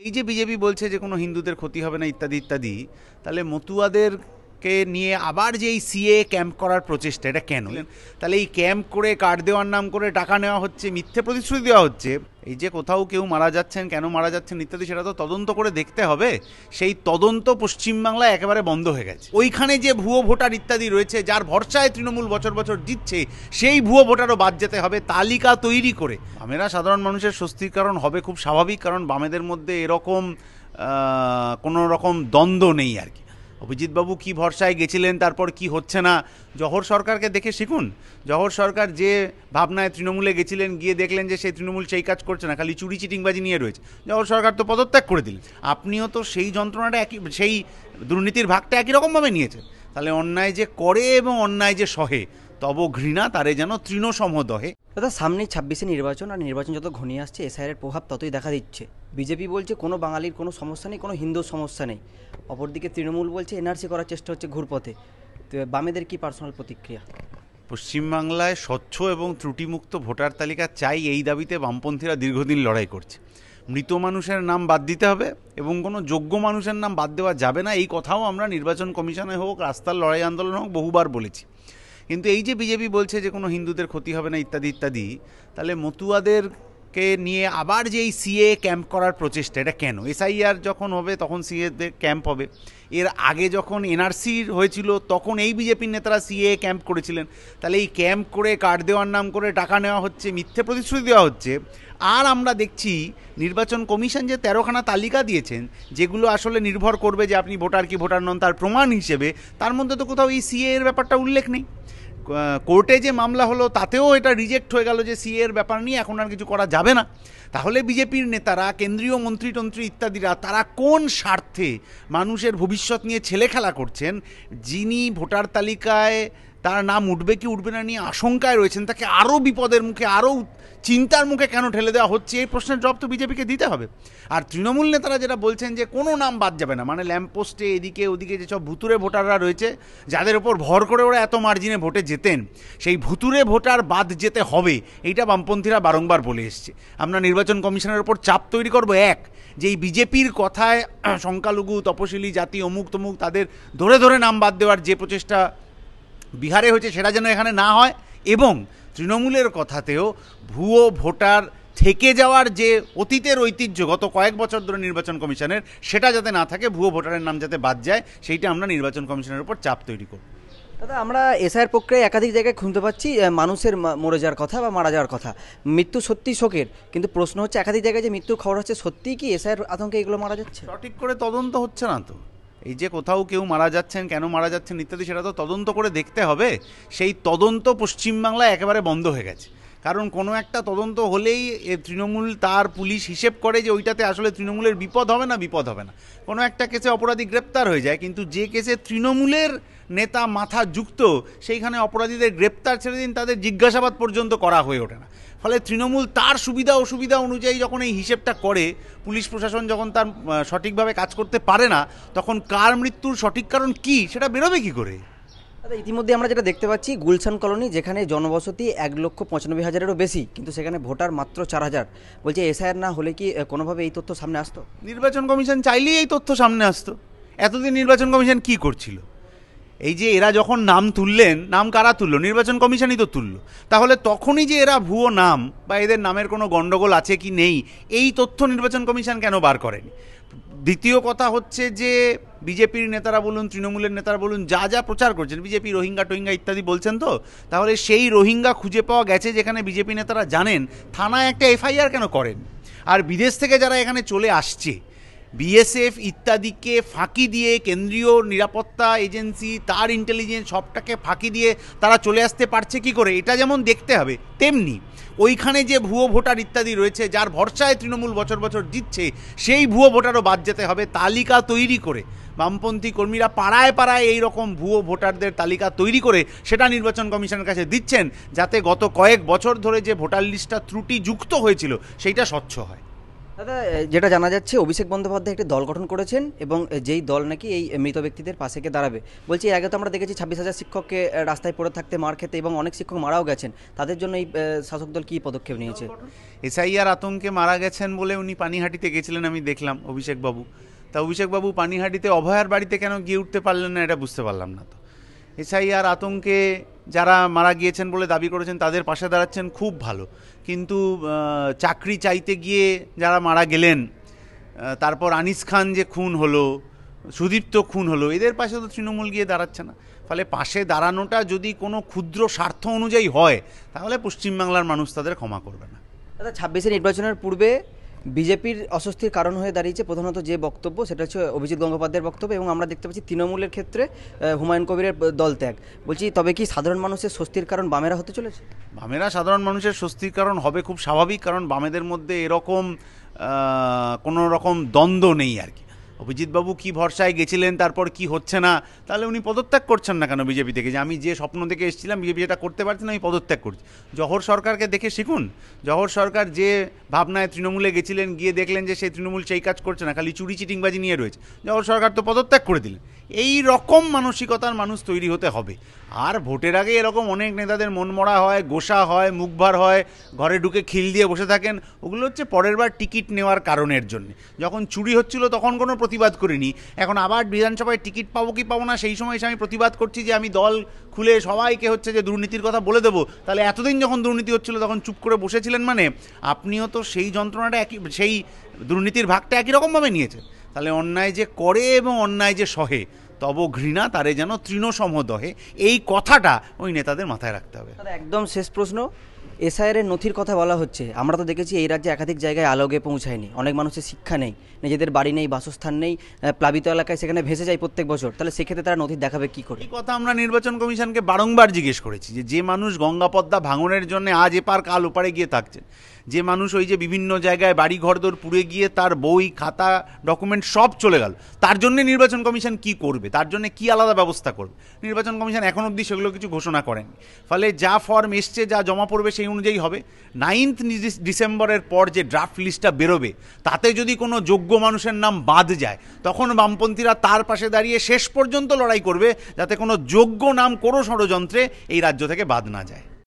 এই যে বিজেপি বলছে যে কোনো হিন্দুদের ক্ষতি হবে না ইত্যাদি ইত্যাদি, তাহলে মতুয়াদেরকে নিয়ে আবার যে এই সিএ ক্যাম্প করার প্রচেষ্টা, এটা কেন? তাহলে এই ক্যাম্প করে কার্ড দেওয়ার নাম করে টাকা নেওয়া হচ্ছে, মিথ্যে প্রতিশ্রুতি দেওয়া হচ্ছে। এই যে কোথাও কেউ মারা যাচ্ছেন, কেন মারা যাচ্ছেন ইত্যাদি, সেটা তো তদন্ত করে দেখতে হবে। সেই তদন্ত পশ্চিমবাংলায় একেবারে বন্ধ হয়ে গেছে। ওইখানে যে ভুয়ো ভোটার ইত্যাদি রয়েছে, যার ভরসায় তৃণমূল বছর বছর জিতছে, সেই ভুয়ো ভোটারও বাদ যেতে হবে তালিকা তৈরি করে। বামেরা সাধারণ মানুষের স্বস্তির কারণ হবে খুব স্বাভাবিক, কারণ বামেদের মধ্যে এরকম কোনো রকম দ্বন্দ্ব নেই আর কি। অভিজিৎবাবু কি ভরসায় গেছিলেন, তারপর কি হচ্ছে না, জহর সরকারকে দেখে শিখুন। জহর সরকার যে ভাবনায় তৃণমূলে গেছিলেন, গিয়ে দেখলেন যে সেই তৃণমূল সেই কাজ করছে না, খালি চুরি চিটিংবাজি নিয়ে রয়েছে। জহর সরকার তো পদত্যাগ করে দিলেন। আপনিও তো সেই যন্ত্রণাটা একই, সেই দুর্নীতির ভাগটা একই রকমভাবে নিয়েছেন। তাহলে অন্যায় যে করে এবং অন্যায় যে সহে, তব ঘৃণা তারে যেন তৃণসম দহে। দাদা, সামনে 26-এ নির্বাচন, আর নির্বাচন যত ঘনিয়ে আসছে এসআইআরের প্রভাব ততই দেখা দিচ্ছে। বিজেপি বলছে কোনো বাঙালির কোনো সমস্যা নেই, কোনো হিন্দুর সমস্যা নেই। অপরদিকে তৃণমূল বলছে এনআরসি করার চেষ্টা হচ্ছে ঘুরপথে। তো বামেদের কি পার্সোনাল প্রতিক্রিয়া? পশ্চিমবাংলায় স্বচ্ছ এবং ত্রুটিমুক্ত ভোটার তালিকা চাই, এই দাবিতে বামপন্থীরা দীর্ঘদিন লড়াই করছে। মৃত মানুষের নাম বাদ দিতে হবে এবং কোনো যোগ্য মানুষের নাম বাদ দেওয়া যাবে না, এই কথাও আমরা নির্বাচন কমিশনে হোক, রাস্তার লড়াই আন্দোলন হোক বহুবার বলেছি। কিন্তু এই যে বিজেপি বলছে যে কোনো হিন্দুদের ক্ষতি হবে না ইত্যাদি ইত্যাদি, তাহলে মতুয়াদেরকে নিয়ে আবার যে এই সিএ ক্যাম্প করার প্রচেষ্টা, এটা কেন? এসআইআর যখন হবে তখন সিএদের ক্যাম্প হবে। এর আগে যখন এনআরসির হয়েছিল তখন এই বিজেপির নেতারা সিএ ক্যাম্প করেছিলেন। তাহলে এই ক্যাম্প করে কার্ড দেওয়ার নাম করে টাকা নেওয়া হচ্ছে, মিথ্যে প্রতিশ্রুতি দেওয়া হচ্ছে। আর আমরা দেখছি নির্বাচন কমিশন যে 13খানা তালিকা দিয়েছেন, যেগুলো আসলে নির্ভর করবে যে আপনি ভোটার কি ভোটার নন তার প্রমাণ হিসেবে, তার মধ্যে তো কোথাও এই সিএ এর ব্যাপারটা উল্লেখ নেই। কোর্টে যে মামলা হলো তাতেও এটা রিজেক্ট হয়ে গেল যে সিএ এর ব্যাপার নিয়ে এখন আর কিছু করা যাবে না। তাহলে বিজেপির নেতারা, কেন্দ্রীয় মন্ত্রী ইত্যাদিরা, তারা কোন স্বার্থে মানুষের ভবিষ্যৎ নিয়ে ছেলেখেলা করছেন? যিনি ভোটার তালিকায় তার নাম উঠবে কি উঠবে না নিয়ে আশঙ্কায় রয়েছেন, তাকে আরও বিপদের মুখে, আরও চিন্তার মুখে কেন ঠেলে দেওয়া হচ্ছে, এই প্রশ্নের জবাব তো বিজেপিকে দিতে হবে। আর তৃণমূল নেতারা যেটা বলছেন যে কোনো নাম বাদ যাবে না, মানে ল্যাম্পপোস্টে এদিকে ওদিকে যেসব ভুতুরে ভোটাররা রয়েছে, যাদের ওপর ভর করে ওরা এত মার্জিনে ভোটে যেতেন, সেই ভুতুরে ভোটার বাদ যেতে হবে, এইটা বামপন্থীরা বারংবার বলে এসছে। আমরা নির্বাচন কমিশনের ওপর চাপ তৈরি করব, এক যে এই বিজেপির কথায় সংখ্যালঘু, তপশিলি জাতি, অমুক তমুক, তাদের ধরে ধরে নাম বাদ দেওয়ার যে প্রচেষ্টা বিহারে হয়েছে সেটা যেন এখানে না হয়, এবং তৃণমূলের কথাতেও ভুয়ো ভোটার থেকে যাওয়ার যে অতীতের ঐতিহ্য গত কয়েক বছর ধরে নির্বাচন কমিশনের, সেটা যাতে না থাকে, ভুয়ো ভোটারের নাম যাতে বাদ যায়, সেইটা আমরা নির্বাচন কমিশনের উপর চাপ তৈরি করব। দাদা, আমরা এসআইআর প্রক্রিয়ায় একাধিক জায়গায় শুনতে পাচ্ছি মানুষের মরে যাওয়ার কথা বা মারা যাওয়ার কথা। মৃত্যু সত্যি শোকের, কিন্তু প্রশ্ন হচ্ছে একাধিক জায়গায় যে মৃত্যুর খবর হচ্ছে, সত্যিই কি এসআইআর আতঙ্কে এগুলো মারা যাচ্ছে? সঠিক করে তদন্ত হচ্ছে না তো। এই যে কোথাও কেউ মারা যাচ্ছেন, কেন মারা যাচ্ছেন ইত্যাদি, সেটা তো তদন্ত করে দেখতে হবে। সেই তদন্ত পশ্চিমবাংলায় একেবারে বন্ধ হয়ে গেছে। কারণ কোনো একটা তদন্ত হলেই তৃণমূল, তার পুলিশ হিসেব করে যে ওইটাতে আসলে তৃণমূলের বিপদ হবে না। কোনো একটা কেসে অপরাধী গ্রেপ্তার হয়ে যায়, কিন্তু যে কেসে তৃণমূলের নেতা মাথা যুক্ত, সেইখানে অপরাধীদের গ্রেপ্তার ছেড়ে দিন, তাদের জিজ্ঞাসাবাদ পর্যন্ত করা হয়ে ওঠে না। ফলে তৃণমূল তার সুবিধা অসুবিধা অনুযায়ী যখন এই হিসেবটা করে, পুলিশ প্রশাসন যখন তার সঠিকভাবে কাজ করতে পারে না, তখন কার মৃত্যুর সঠিক কারণ কী সেটা বেরোবে কী করে? দাদা, ইতিমধ্যে আমরা যেটা দেখতে পাচ্ছি, গুলশান কলোনি, যেখানে জনবসতি 1,95,000-এরও বেশি, কিন্তু সেখানে ভোটার মাত্র 4,000। বলছে এসআইআর না হলে কি কোনোভাবে এই তথ্য সামনে আসতো? নির্বাচন কমিশন চাইলেই এই তথ্য সামনে আসতো। এতদিন নির্বাচন কমিশন কি করছিল? এই যে এরা যখন নাম তুললেন, নাম কারা তুললো? নির্বাচন কমিশনই তো তুললো। তাহলে তখনই যে এরা ভুয়ো নাম বা এদের নামের কোনো গণ্ডগোল আছে কি নেই, এই তথ্য নির্বাচন কমিশন কেন বার করেনি? দ্বিতীয় কথা হচ্ছে যে বিজেপির নেতারা বলুন, তৃণমূলের নেতারা বলুন, যা যা প্রচার করছেন, বিজেপি রোহিঙ্গা টোহিঙ্গা ইত্যাদি বলছেন, তো তাহলে সেই রোহিঙ্গা খুঁজে পাওয়া গেছে যেখানে বিজেপি নেতারা জানেন, থানায় একটা এফআইআর কেন করেন? আর বিদেশ থেকে যারা এখানে চলে আসছে, বিএসএফ ইত্যাদিকে ফাঁকি দিয়ে, কেন্দ্রীয় নিরাপত্তা এজেন্সি, তার ইন্টেলিজেন্স, সবটাকে ফাঁকি দিয়ে তারা চলে আসতে পারছে কি করে, এটা যেমন দেখতে হবে, তেমনি ওইখানে যে ভুয়ো ভোটার ইত্যাদি রয়েছে, যার ভরসায় তৃণমূল বছর বছর জিতছে, সেই ভুয়ো ভোটারও বাদ যেতে হবে তালিকা তৈরি করে। বামপন্থী কর্মীরা পাড়ায় পাড়ায় এই রকম ভুয়ো ভোটারদের তালিকা তৈরি করে সেটা নির্বাচন কমিশনের কাছে দিচ্ছেন, যাতে গত কয়েক বছর ধরে যে ভোটার লিস্টটা ত্রুটিযুক্ত হয়েছিল সেইটা স্বচ্ছ হয়। দাদা, যেটা জানা যাচ্ছে অভিষেক বন্দ্যোপাধ্যায় একটি দল গঠন করেছেন এবং যেই দল নাকি এই মৃত ব্যক্তিদের পাশে গিয়ে দাঁড়াবে। বলছি, এর আগে তো আমরা দেখেছি 26,000 শিক্ষককে রাস্তায় পড়ে থাকতে, মার খেতে, এবং অনেক শিক্ষক মারাও গেছেন। তাদের জন্য এই শাসক দল কী পদক্ষেপ নিয়েছে? এসআইআর আতঙ্কে মারা গেছেন বলে উনি পানিহাটিতে গেছিলেন, আমি দেখলাম অভিষেকবাবু। তা অভিষেকবাবু পানিহাটিতে অভয়ার বাড়িতে কেন গিয়ে উঠতে পারলেন না, এটা বুঝতে পারলাম না। তো এসআইআর আতঙ্কে যারা মারা গিয়েছেন বলে দাবি করেছেন তাদের পাশে দাঁড়াচ্ছেন, খুব ভালো। কিন্তু চাকরি চাইতে গিয়ে যারা মারা গেলেন, তারপর আনিস খান যে খুন হলো, সুদীপ্ত খুন হলো, এদের পাশে তো তৃণমূল গিয়ে দাঁড়াচ্ছে না। ফলে পাশে দাঁড়ানোটা যদি কোনো ক্ষুদ্র স্বার্থ অনুযায়ী হয়, তাহলে পশ্চিমবাংলার মানুষ তাদের ক্ষমা করবে না। দাদা, 26 নির্বাচনের পূর্বে বিজেপির অস্বস্তির কারণ হয়ে দাঁড়িয়েছে প্রধানত যে বক্তব্য, সেটা হচ্ছে অভিজিৎ গঙ্গোপাধ্যায়ের বক্তব্য, এবং আমরা দেখতে পাচ্ছি তৃণমূলের ক্ষেত্রে হুমায়ুন কবিরের দল ত্যাগ। বলছি, তবে কি সাধারণ মানুষের স্বস্তির কারণ বামেরা হতে চলেছে? বামেরা সাধারণ মানুষের স্বস্তির কারণ হবে, খুব স্বাভাবিক, কারণ বামেদের মধ্যে এরকম কোনো রকম দ্বন্দ্ব নেই আর কি। অভিজিৎবাবু কি ভরসায় গেছিলেন, তারপর কি হচ্ছে না, তাহলে উনি পদত্যাগ করছেন না কেন বিজেপি থেকে? যে আমি যে স্বপ্ন দেখে এসেছিলাম, বিজেপি যেটা করতে পারছি না, আমি পদত্যাগ করছি। জহর সরকারকে দেখে শিখুন। জহর সরকার যে ভাবনায় তৃণমূলে গেছিলেন, গিয়ে দেখলেন যে সেই তৃণমূল সেই কাজ করছে না, খালি চুরি চিটিংবাজি নিয়ে রয়েছে। জহর সরকার তো পদত্যাগ করে দিলেন। এই রকম মানসিকতার মানুষ তৈরি হতে হবে। আর ভোটের আগে এরকম অনেক নেতাদের মনমরা হয়, গোসা হয়, মুখভার হয়, ঘরে ঢুকে খিল দিয়ে বসে থাকেন। ওগুলো হচ্ছে পরের বার টিকিট নেওয়ার কারণের জন্য। যখন চুরি হচ্ছিল তখন কোনো প্রতিবাদ করিনি, এখন আবার বিধানসভায় টিকিট পাবো কি পাবো না সেই সময় এসে আমি প্রতিবাদ করছি যে আমি দল খুলে সবাইকে হচ্ছে যে দুর্নীতির কথা বলে দেবো। তাহলে এতদিন যখন দুর্নীতি হচ্ছিল তখন চুপ করে বসেছিলেন, মানে আপনিও তো সেই যন্ত্রণাটা একই, সেই দুর্নীতির ভাগটা একই রকমভাবে নিয়েছেন। তাহলে অন্যায় যে করে এবং অন্যায় যে সহে, তব ঘৃণা তারে যেন তৃণসম দহে, এই কথাটা ওই নেতাদের মাথায় রাখতে হবে। একদম শেষ প্রশ্ন, এসআইআর নথির কথা বলা হচ্ছে, আমরা তো দেখেছি এই রাজ্যে একাধিক জায়গায় আলোকে পৌঁছায়নি, অনেক মানুষের শিক্ষা নেই, নিজেদের বাড়ি নেই, বাসস্থান নেই, প্লাবিত এলাকায় সেখানে ভেসে যায় প্রত্যেক বছর। তাহলে সেক্ষেত্রে তারা নথি দেখাবে কি করে? এই কথা আমরা নির্বাচন কমিশনকে বারংবার জিজ্ঞেস করেছি, যে মানুষ গঙ্গা পদ্মা ভাঙনের জন্য আজ এপার কাল ওপারে গিয়ে থাকছেন, যে মানুষ ওই যে বিভিন্ন জায়গায় বাড়ি ঘরদোর পুড়ে গিয়ে তার বই খাতা ডকুমেন্ট সব চলে গেল, তার জন্য নির্বাচন কমিশন কি করবে, তার জন্য কি আলাদা ব্যবস্থা করবে? নির্বাচন কমিশন এখন অবধি সেগুলো কিছু ঘোষণা করেনি। ফলে যা ফর্ম এসছে, যা জমা পড়বে সেই অনুযায়ী হবে। 9th ডিসেম্বরের পর যে ড্রাফট লিস্টটা বেরোবে, তাতে যদি কোনো যোগ্য মানুষের নাম বাদ যায়, তখন বামপন্থীরা তার পাশে দাঁড়িয়ে শেষ পর্যন্ত লড়াই করবে, যাতে কোনো যোগ্য নাম কোনো ষড়যন্ত্রে এই রাজ্য থেকে বাদ না যায়।